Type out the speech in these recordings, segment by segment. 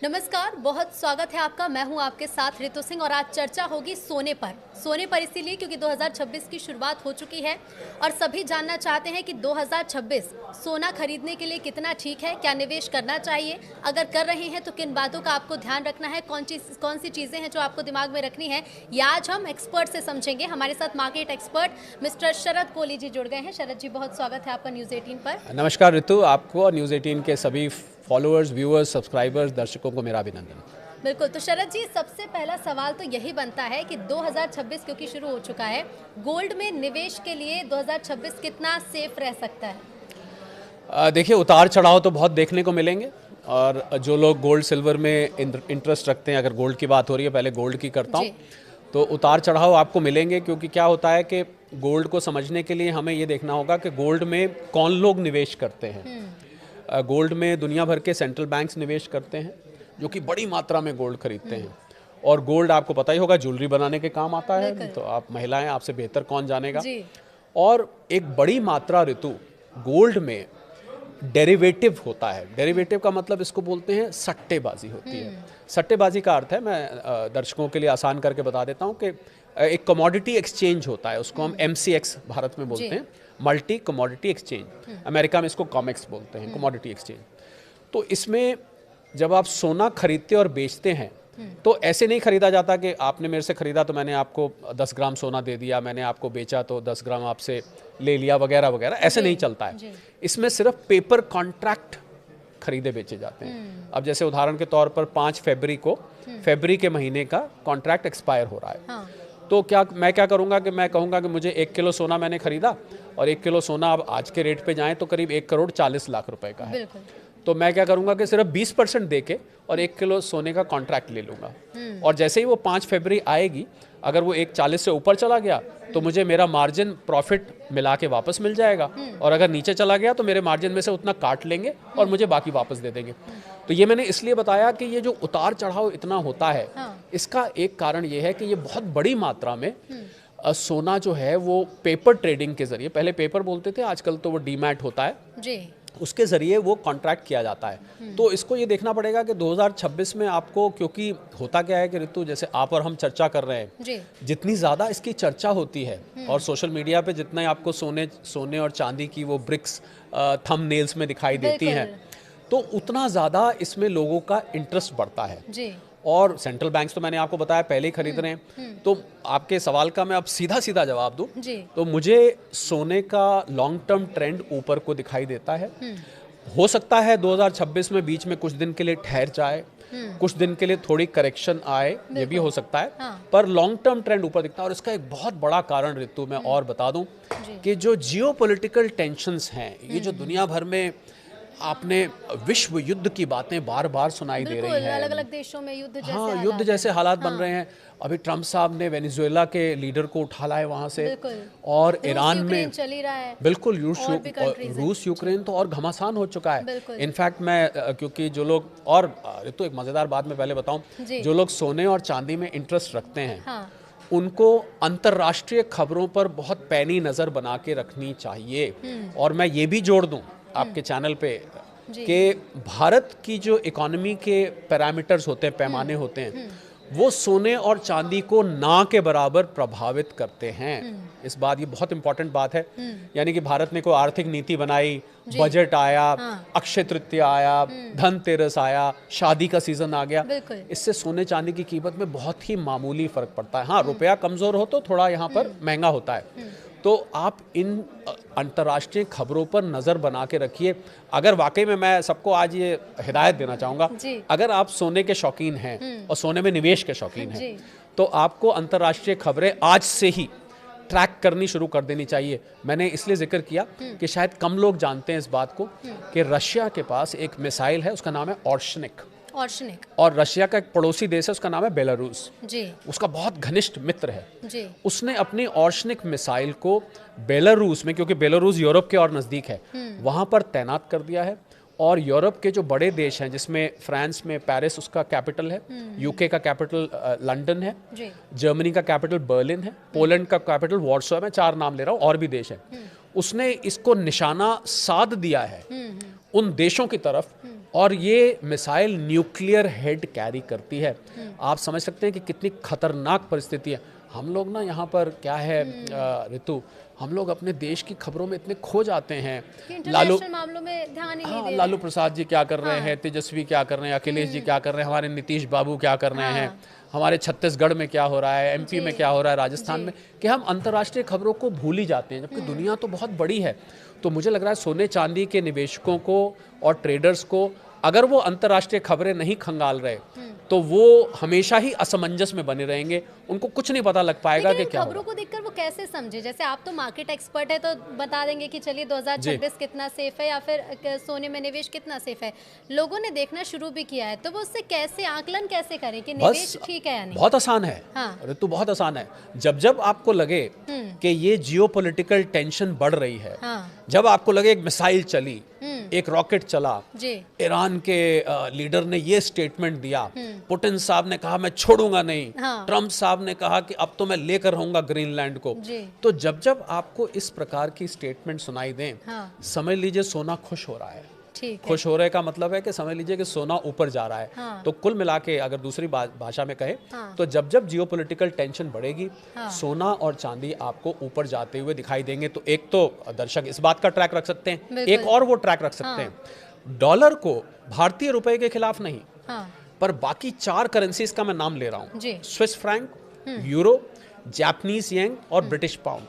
नमस्कार, बहुत स्वागत है आपका। मैं हूं आपके साथ ऋतु सिंह और आज चर्चा होगी सोने पर इसीलिए क्योंकि 2026 की शुरुआत हो चुकी है और सभी जानना चाहते हैं कि 2026 सोना खरीदने के लिए कितना ठीक है, क्या निवेश करना चाहिए, अगर कर रहे हैं तो किन बातों का आपको ध्यान रखना है, कौन सी चीज़ें हैं जो आपको दिमाग में रखनी है, ये आज हम एक्सपर्ट से समझेंगे। हमारे साथ मार्केट एक्सपर्ट मिस्टर शरद कोहली जी जुड़ गए हैं। शरद जी, बहुत स्वागत है आपका न्यूज़ 18 पर। नमस्कार ऋतु, आपको और न्यूज़ 18 के सभी फॉलोअर्स, व्यूअर्स, सब्सक्राइबर्स, दर्शकों को मेरा अभिनंदन। बिल्कुल, तो शरद जी, सबसे पहला सवाल तो यही बनता है कि 2026 क्योंकि शुरू हो चुका है, गोल्ड में निवेश के लिए 2026 कितना सेफ रह सकता है? देखिए, उतार चढ़ाव तो बहुत देखने को मिलेंगे और जो लोग गोल्ड सिल्वर में इंटरेस्ट रखते हैं, अगर गोल्ड की बात हो रही है, पहले गोल्ड की करता हूँ, तो उतार चढ़ाव आपको मिलेंगे। क्योंकि क्या होता है कि गोल्ड को समझने के लिए हमें ये देखना होगा कि गोल्ड में कौन लोग निवेश करते हैं। गोल्ड में दुनिया भर के सेंट्रल बैंक्स निवेश करते हैं जो कि बड़ी मात्रा में गोल्ड खरीदते हैं। और गोल्ड आपको पता ही होगा ज्वेलरी बनाने के काम आता है, तो आप महिलाएं, आपसे बेहतर कौन जानेगा। और एक बड़ी मात्रा ऋतु गोल्ड में डेरिवेटिव होता है। डेरिवेटिव का मतलब इसको बोलते हैं सट्टेबाजी होती है। सट्टेबाजी का अर्थ है, मैं दर्शकों के लिए आसान करके बता देता हूँ कि एक कमोडिटी एक्सचेंज होता है, उसको हम MCX भारत में बोलते हैं, मल्टी कमोडिटी एक्सचेंज। अमेरिका में इसको कॉमेक्स बोलते हैं, कमोडिटी एक्सचेंज। तो इसमें जब आप सोना खरीदते और बेचते हैं तो ऐसे नहीं खरीदा जाता कि आपने मेरे से खरीदा तो मैंने आपको 10 ग्राम सोना दे दिया, मैंने आपको बेचा तो 10 ग्राम आपसे ले लिया, वगैरह वगैरह। ऐसे नहीं चलता है। इसमें सिर्फ पेपर कॉन्ट्रैक्ट खरीदे बेचे जाते हैं। अब जैसे उदाहरण के तौर पर 5 फरवरी को, फरवरी के महीने का कॉन्ट्रैक्ट एक्सपायर हो रहा है। तो मैं क्या करूंगा कि मैं कहूंगा कि मुझे 1 किलो सोना मैंने खरीदा और 1 किलो सोना अब आज के रेट पे जाएं तो करीब 1,40,00,000 रुपए का है। तो मैं क्या करूंगा कि सिर्फ 20% दे के और 1 किलो सोने का कॉन्ट्रैक्ट ले लूंगा। और जैसे ही वो 5 फरवरी आएगी, अगर वो 1,40 से ऊपर चला गया तो मुझे मेरा मार्जिन प्रॉफिट मिला के वापस मिल जाएगा, और अगर नीचे चला गया तो मेरे मार्जिन में से उतना काट लेंगे और मुझे बाकी वापस दे देंगे। तो ये मैंने इसलिए बताया कि ये जो उतार चढ़ाव इतना होता है, इसका एक कारण ये है कि ये बहुत बड़ी मात्रा में सोना जो है वो पेपर ट्रेडिंग के जरिए, पहले पेपर बोलते थे, आजकल तो वो डीमैट होता है जी, उसके ज़रिए वो कॉन्ट्रैक्ट किया जाता है। तो इसको ये देखना पड़ेगा कि 2026 में आपको, क्योंकि होता क्या है कि ऋतु, जैसे आप और हम चर्चा कर रहे हैं, जितनी ज़्यादा इसकी चर्चा होती है और सोशल मीडिया पे जितना आपको सोने और चांदी की वो ब्रिक्स थंबनेल्स में दिखाई देती हैं, तो उतना ज़्यादा इसमें लोगों का इंटरेस्ट बढ़ता है जी। और सेंट्रल बैंक्स तो मैंने आपको बताया पहले ही खरीद रहे हैं। तो आपके सवाल का मैं अब सीधा सीधा जवाब दूं तो मुझे सोने का लॉन्ग टर्म ट्रेंड ऊपर को दिखाई देता है। हो सकता है 2026 में बीच में कुछ दिन के लिए ठहर जाए, कुछ दिन के लिए थोड़ी करेक्शन आए, ये भी हो सकता है। पर लॉन्ग टर्म ट्रेंड ऊपर दिखता है। और इसका एक बहुत बड़ा कारण ऋतु मैं और बता दूं कि जो जियोपॉलिटिकल टेंशन्स हैं, ये जो दुनिया भर में आपने विश्व युद्ध की बातें बार बार सुनाई दे रही हैं, अलग अलग देशों में युद्ध जैसे युद्ध जैसे हालात बन रहे हैं। अभी ट्रम्प साहब ने वेनेजुएला के लीडर को उठा लाया वहां से, और ईरान में चल ही रहा है। बिल्कुल, रूस यूक्रेन तो और घमासान हो चुका है। इनफैक्ट मैं क्योंकि जो लोग, और तो एक मजेदार बात मैं पहले बताऊं, जो लोग सोने और चांदी में इंटरेस्ट रखते हैं उनको अंतर्राष्ट्रीय खबरों पर बहुत पैनी नजर बना के रखनी चाहिए। और मैं ये भी जोड़ दूं आपके चैनल पे कि भारत की जो इकोनॉमी के पैरामीटर्स होते हैं, पैमाने होते हैं, वो सोने और चांदी को ना के बराबर प्रभावित करते हैं। इस बात, ये बहुत इंपॉर्टेंट बात है। यानी कि भारत ने कोई आर्थिक नीति बनाई, बजट आया, अक्षय तृतीया आया, धनतेरस आया, शादी का सीजन आ गया, इससे सोने चांदी की कीमत में बहुत ही मामूली फर्क पड़ता है। हाँ, रुपया कमजोर हो तो थोड़ा यहाँ पर महंगा होता है। तो आप इन अंतर्राष्ट्रीय खबरों पर नज़र बना के रखिए। अगर वाकई में, मैं सबको आज ये हिदायत देना चाहूँगा, अगर आप सोने के शौकीन हैं और सोने में निवेश के शौकीन हैं, तो आपको अंतर्राष्ट्रीय खबरें आज से ही ट्रैक करनी शुरू कर देनी चाहिए। मैंने इसलिए जिक्र किया कि शायद कम लोग जानते हैं इस बात को कि रशिया के पास एक मिसाइल है, उसका नाम है ऑर्शनिक। और रशिया का एक पड़ोसी देश है, उसका नाम है बेलारूस जी, उसका बहुत घनिष्ठ मित्र है जी। उसने अपनी ऑर्शनिक मिसाइल को बेलारूस में, क्योंकि बेलारूस यूरोप के और नज़दीक है, वहाँ पर तैनात कर दिया है। और यूरोप के जो बड़े देश हैं, जिसमें फ्रांस में पेरिस उसका कैपिटल है, यूके का कैपिटल लंदन है, जर्मनी का कैपिटल बर्लिन है, पोलैंड का कैपिटल वॉर्सो है, मैं 4 नाम ले रहा हूँ, और भी देश हैं, उसने इसको निशाना साध दिया है उन देशों की तरफ और ये मिसाइल न्यूक्लियर हेड कैरी करती है। आप समझ सकते हैं कि कितनी खतरनाक परिस्थिति है। हम लोग ना यहाँ पर क्या है ऋतु, हम लोग अपने देश की खबरों में इतने खो जाते हैं। इंटरनेशनल मामलों में ध्यान ही नहीं दे रहे। लालू प्रसाद जी क्या कर रहे हैं, तेजस्वी क्या कर रहे हैं, अखिलेश जी क्या कर रहे हैं, हमारे नीतीश बाबू क्या कर रहे हैं, हमारे छत्तीसगढ़ में क्या हो रहा है, एमपी में क्या हो रहा है, राजस्थान में, कि हम अंतर्राष्ट्रीय खबरों को भूल ही जाते हैं, जबकि दुनिया तो बहुत बड़ी है। तो मुझे लग रहा है सोने चांदी के निवेशकों को और ट्रेडर्स को अगर वो अंतर्राष्ट्रीय खबरें नहीं खंगाल रहे तो वो हमेशा ही असमंजस में बने रहेंगे, उनको कुछ नहीं पता लग पाएगा कि क्या खबरों को देखकर वो कैसे समझे। जैसे आप तो मार्केट एक्सपर्ट है, तो बता देंगे कि चलिए 2026 कितना सेफ है या फिर सोने में निवेश कितना सेफ है। लोगों ने देखना शुरू भी किया है, तो वो उससे कैसे आकलन कैसे करें कि निवेश ठीक है या नहीं? बहुत आसान है ऋतु, बहुत आसान है। जब जब आपको लगे कि ये जियोपॉलिटिकल टेंशन बढ़ रही है, जब आपको लगे एक मिसाइल चली, एक रॉकेट चला, ईरान के लीडर ने ये स्टेटमेंट दिया, पुतिन साहब ने कहा मैं छोड़ूंगा नहीं, ट्रम्प साहब ने कहा कि अब तो मैं लेकर रहूंगा ग्रीनलैंड को, तो जब जब आपको इस प्रकार की स्टेटमेंट सुनाई दें, समझ लीजिए सोना खुश हो रहा है। खुश हो रहे का मतलब है कि समझ लीजिए कि सोना ऊपर जा रहा है। तो कुल मिला के अगर दूसरी भाषा में कहे तो जब जब जियोपॉलिटिकल टेंशन बढ़ेगी, सोना और चांदी आपको ऊपर जाते हुए दिखाई देंगे। तो एक तो दर्शक इस बात का ट्रैक रख सकते हैं, एक और वो ट्रैक रख सकते हैं, डॉलर को भारतीय रुपए के खिलाफ नहीं, पर बाकी 4 करेंसीज का मैं नाम ले रहा हूं, Swiss franc, euro, Japanese yen और ब्रिटिश पाउंड।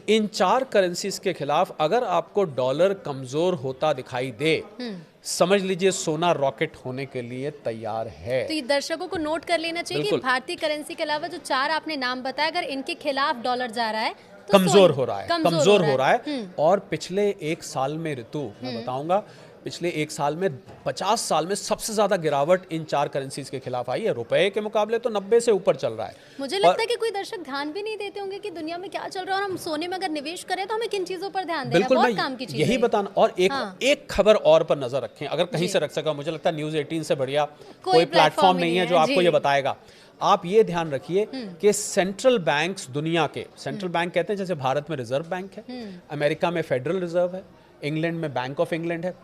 इन 4 करेंसीज के खिलाफ अगर आपको डॉलर कमजोर होता दिखाई दे, समझ लीजिए सोना रॉकेट होने के लिए तैयार है। तो ये दर्शकों को नोट कर लेना चाहिए कि भारतीय करेंसी के अलावा जो 4 आपने नाम बताया, अगर इनके खिलाफ डॉलर जा रहा है तो कमजोर हो रहा है। और पिछले 1 साल में ऋतु मैं बताऊंगा, पिछले 1 साल में 50 साल में सबसे ज्यादा गिरावट इन 4 करेंसीज के खिलाफ आई है। रुपए के मुकाबले तो 90 से ऊपर चल रहा है। मुझे लगता है कि कोई दर्शक ध्यान भी नहीं देते होंगे कि दुनिया में क्या चल रहा है, और हम सोने में अगर निवेश करें तो हमें किन चीजों पर ध्यान देना है। बिल्कुल, मैं काम की चीज यही बताना। और एक खबर और पर नजर रखें, अगर कहीं से रख सका, मुझे लगता है न्यूज़ 18 से बढ़िया कोई प्लेटफॉर्म नहीं है जो आपको ये बताएगा। आप ये ध्यान रखिए कि सेंट्रल बैंक्स दुनिया के, सेंट्रल बैंक कहते हैं जैसे भारत में रिजर्व बैंक है, अमेरिका में फेडरल रिजर्व है, इंग्लैंड में बैंक ऑफ इंग्लैंड है,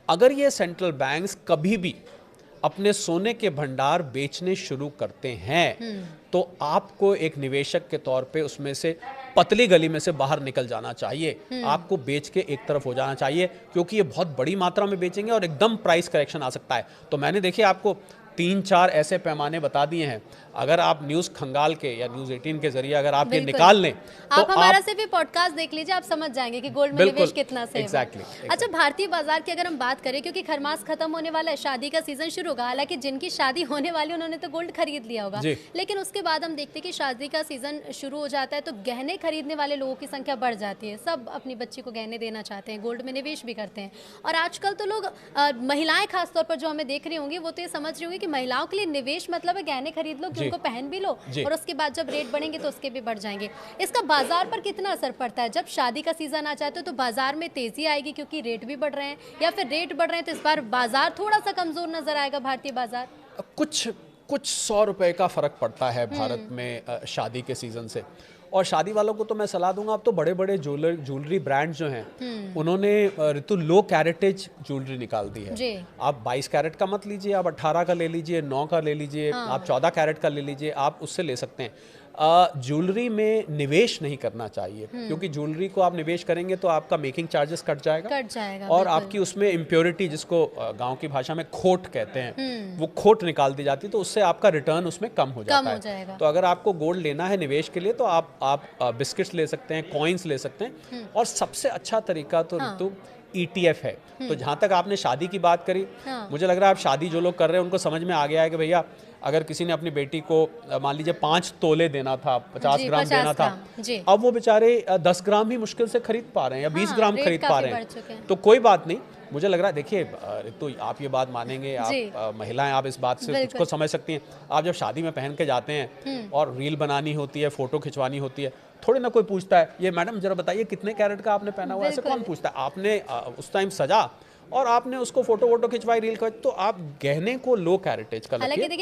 अगर ये सेंट्रल बैंक्स कभी भी अपने सोने के भंडार बेचने शुरू करते हैं तो आपको एक निवेशक के तौर पे उसमें से पतली गली में से बाहर निकल जाना चाहिए। आपको बेच के एक तरफ हो जाना चाहिए, क्योंकि ये बहुत बड़ी मात्रा में बेचेंगे और एकदम प्राइस करेक्शन आ सकता है। तो मैंने देखिए आपको 3-4 ऐसे पैमाने बता दिए हैं। अगर आप न्यूज़ खंगाल के या न्यूज़ 18 के जरिए अगर आप ये निकाल लें तो आप हमारा सिर्फ भी पॉडकास्ट देख लीजिए, आप समझ जाएंगे कि गोल्ड में निवेश कितना सेफ है। अच्छा, भारतीय बाजार की अगर हम बात करें, क्योंकि खरमास खत्म होने वाला है, शादी का सीजन शुरू होगा। हालांकि जिनकी शादी होने वाली उन्होंने तो गोल्ड खरीद लिया होगा, लेकिन उसके बाद हम देखते हैं कि शादी का सीजन शुरू हो जाता है तो गहने खरीदने वाले लोगों की संख्या बढ़ जाती है। सब अपनी बच्ची को गहने देना चाहते हैं, गोल्ड में निवेश भी करते हैं। और आजकल तो लोग, महिलाएं खासतौर पर जो हमें देख रही होंगी, वो तो ये समझ रही होंगी कि महिलाओं के लिए निवेश मतलब है गहने खरीद लो कि उनको पहन भी लो, और उसके बाद जब रेट बढ़ेंगे तो उसके भी बढ़ जाएंगे। इसका बाजार पर कितना असर पड़ता है? जब शादी का सीजन आ जाता है तो बाजार में तेजी आएगी क्योंकि रेट भी बढ़ रहे हैं, या फिर रेट बढ़ रहे हैं तो इस बार बाजार थोड़ा सा कमजोर नजर आएगा, भारतीय बाजार? कुछ 100 रुपए का फर्क पड़ता है भारत में शादी के सीजन से। और शादी वालों को तो मैं सलाह दूंगा, अब तो बड़े बड़े ज्वेलरी ब्रांड जो हैं उन्होंने ऋतु लो कैरेटेज ज्वेलरी निकाल दी है। आप 22 कैरेट का मत लीजिए, आप 18 का ले लीजिए, 9 का ले लीजिए, आप 14 कैरेट का ले लीजिए, आप उससे ले सकते हैं। ज्वेलरी में निवेश नहीं करना चाहिए, क्योंकि ज्वेलरी को आप निवेश करेंगे तो आपका मेकिंग चार्जेस कट जाएगा और आपकी उसमें इम्प्योरिटी, जिसको गांव की भाषा में खोट कहते हैं, वो खोट निकाल दी जाती है, तो उससे आपका रिटर्न उसमें कम हो जाता है। तो अगर आपको गोल्ड लेना है निवेश के लिए तो आप बिस्किट्स ले सकते हैं, कॉइन्स ले सकते हैं, और सबसे अच्छा तरीका तो ऋतु ETF है। तो जहाँ तक आपने शादी की बात करी, मुझे लग रहा है आप शादी जो लोग कर रहे हैं उनको समझ में आ गया है कि भैया अगर किसी ने अपनी बेटी को मान लीजिए 5 तोले देना था, 50 ग्राम देना था, अब वो बेचारे 10 ग्राम ही मुश्किल से खरीद पा रहे हैं या 20 ग्राम खरीद पा रहे हैं। तो कोई बात नहीं, मुझे लग रहा है, देखिए तो आप ये बात मानेंगे, आप महिलाएं, आप इस बात से कुछ समझ सकती हैं। आप जब शादी में पहन के जाते हैं और रील बनानी होती है, फोटो खिंचवानी होती है, थोड़ी ना कोई पूछता है ये मैडम जरा बताइए कितने कैरेट का आपने पहना हुआ, ऐसे कौन पूछता है। आपने उस टाइम सजा और आपने उसको फोटो खिंचवाई, रील खिंचवाई, तो आप गहने को लो कैरेटेज का